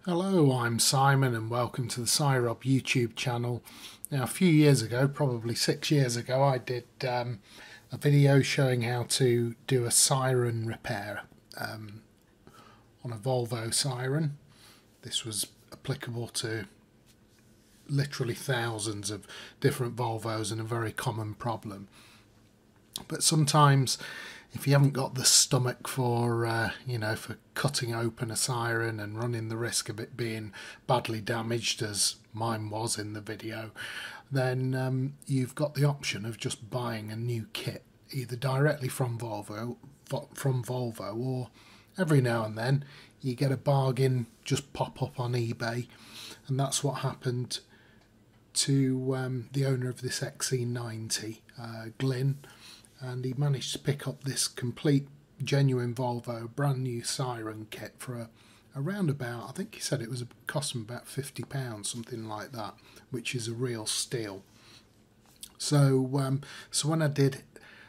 Hello, I'm Simon and welcome to the Siren YouTube channel. Now a few years ago, probably 6 years ago, I did a video showing how to do a siren repair on a Volvo Siren. This was applicable to literally thousands of different Volvos and a very common problem. But sometimes if you haven't got the stomach for for cutting open a siren and running the risk of it being badly damaged, as mine was in the video, then you've got the option of just buying a new kit, either directly from Volvo, or every now and then you get a bargain just pop up on eBay, and that's what happened to the owner of this XC90, Glyn. And he managed to pick up this complete genuine Volvo brand new siren kit for around about, I think he said it was cost him about £50, something like that, which is a real steal. So when I did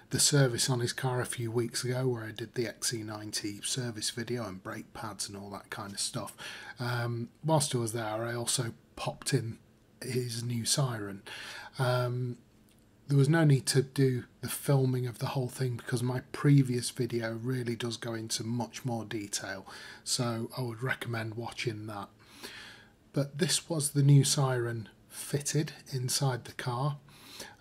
the service on his car a few weeks ago, where I did the XC90 service video and brake pads and all that kind of stuff, whilst I was there I also popped in his new siren. There was no need to do the filming of the whole thing because my previous video really does go into much more detail, so I would recommend watching that. But this was the new siren fitted inside the car.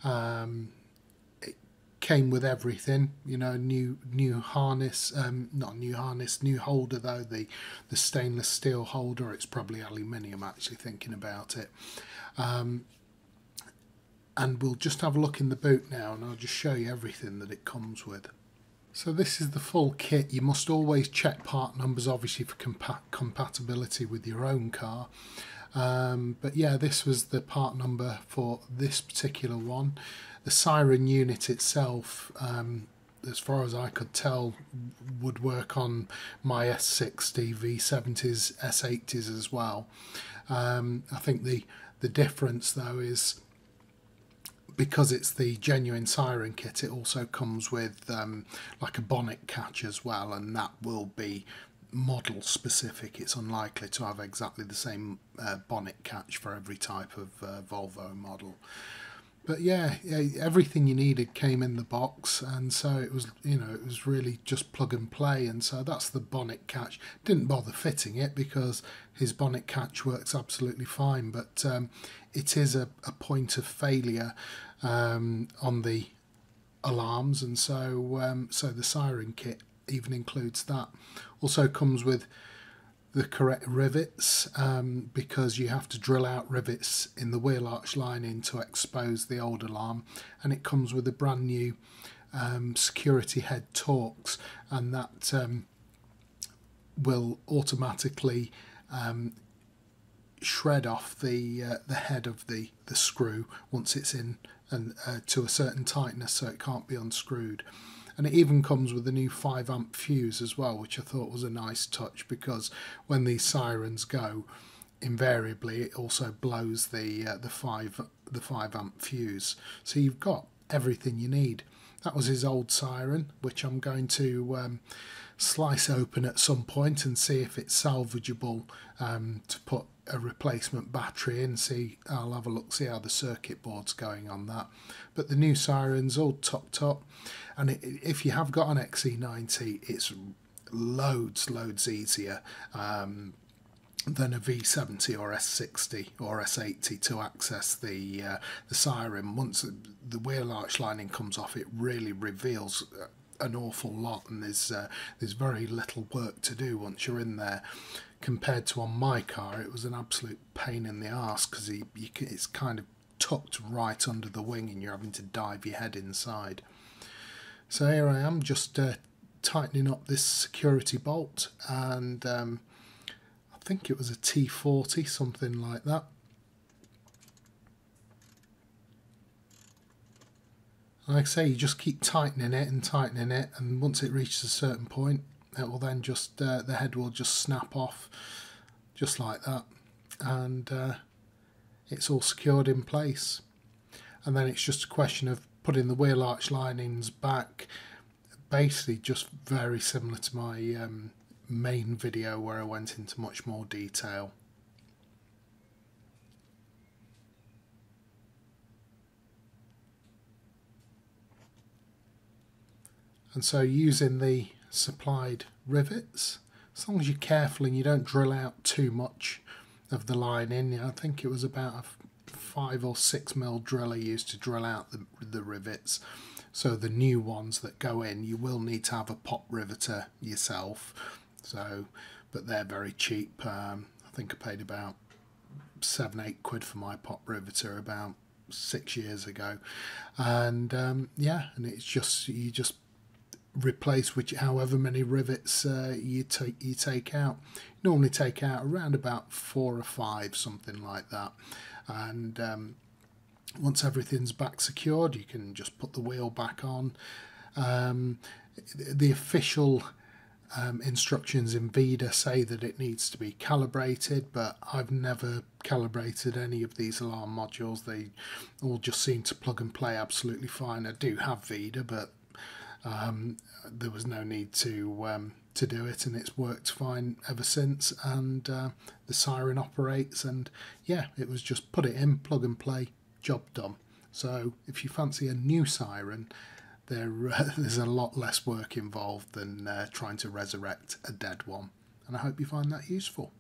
It came with everything, new harness, not new harness, new holder though, the stainless steel holder. It's probably aluminium actually, thinking about it. And we'll just have a look in the boot now and I'll just show you everything that it comes with. So this is the full kit. You must always check part numbers, obviously, for compatibility with your own car. But yeah, this was the part number for this particular one. The siren unit itself, as far as I could tell, would work on my S60, V70s, S80s as well. I think the difference though is, because it's the genuine siren kit, it also comes with like a bonnet catch as well, and that will be model specific. It's unlikely to have exactly the same bonnet catch for every type of Volvo model. But yeah, everything you needed came in the box, and so it was, it was really just plug and play. And so that's the bonnet catch. Didn't bother fitting it because his bonnet catch works absolutely fine, but it is a point of failure on the alarms, and so so the siren kit even includes that. Also comes with the correct rivets, because you have to drill out rivets in the wheel arch lining to expose the old alarm, and it comes with a brand new security head Torx, and that will automatically shred off the head of the screw once it's in, and to a certain tightness, so it can't be unscrewed. And it even comes with a new 5-amp fuse as well, which I thought was a nice touch, because when these sirens go, invariably it also blows the 5-amp fuse. So you've got everything you need. That was his old siren, which I'm going to slice open at some point and see if it's salvageable, to put a replacement battery in. I'll have a look, see how the circuit board's going on that. But the new siren's all tucked up, and if you have got an XC90, it's loads easier than a V70 or S60 or S80 to access the siren. Once the wheel arch lining comes off, it really reveals an awful lot, and there's very little work to do once you're in there, compared to on my car. It was an absolute pain in the arse because it's kind of tucked right under the wing and you're having to dive your head inside. So here I am, just tightening up this security bolt, and I think it was a T40, something like that. Like I say, you just keep tightening it, and once it reaches a certain point, it will then just the head will just snap off, just like that, and it's all secured in place. And then it's just a question of putting the wheel arch linings back, basically just very similar to my main video where I went into much more detail. And so using the supplied rivets, as long as you're careful and you don't drill out too much of the line in, I think it was about a 5 or 6 mil drill I used to drill out the rivets. So the new ones that go in, you will need to have a pop riveter yourself. So, but they're very cheap. I think I paid about 7-8 quid for my pop riveter about 6 years ago, and yeah, and it's just, you just replace however many rivets you take out. You normally take out around about 4 or 5, something like that, and once everything's back secured, you can just put the wheel back on. The official instructions in VEDA say that it needs to be calibrated, but I've never calibrated any of these alarm modules. They all just seem to plug and play absolutely fine. I do have VEDA, but there was no need to do it, and it's worked fine ever since. And the Siren operates, and yeah, it was just put it in, plug and play, job done. So if you fancy a new Siren, there's a lot less work involved than trying to resurrect a dead one, and I hope you find that useful.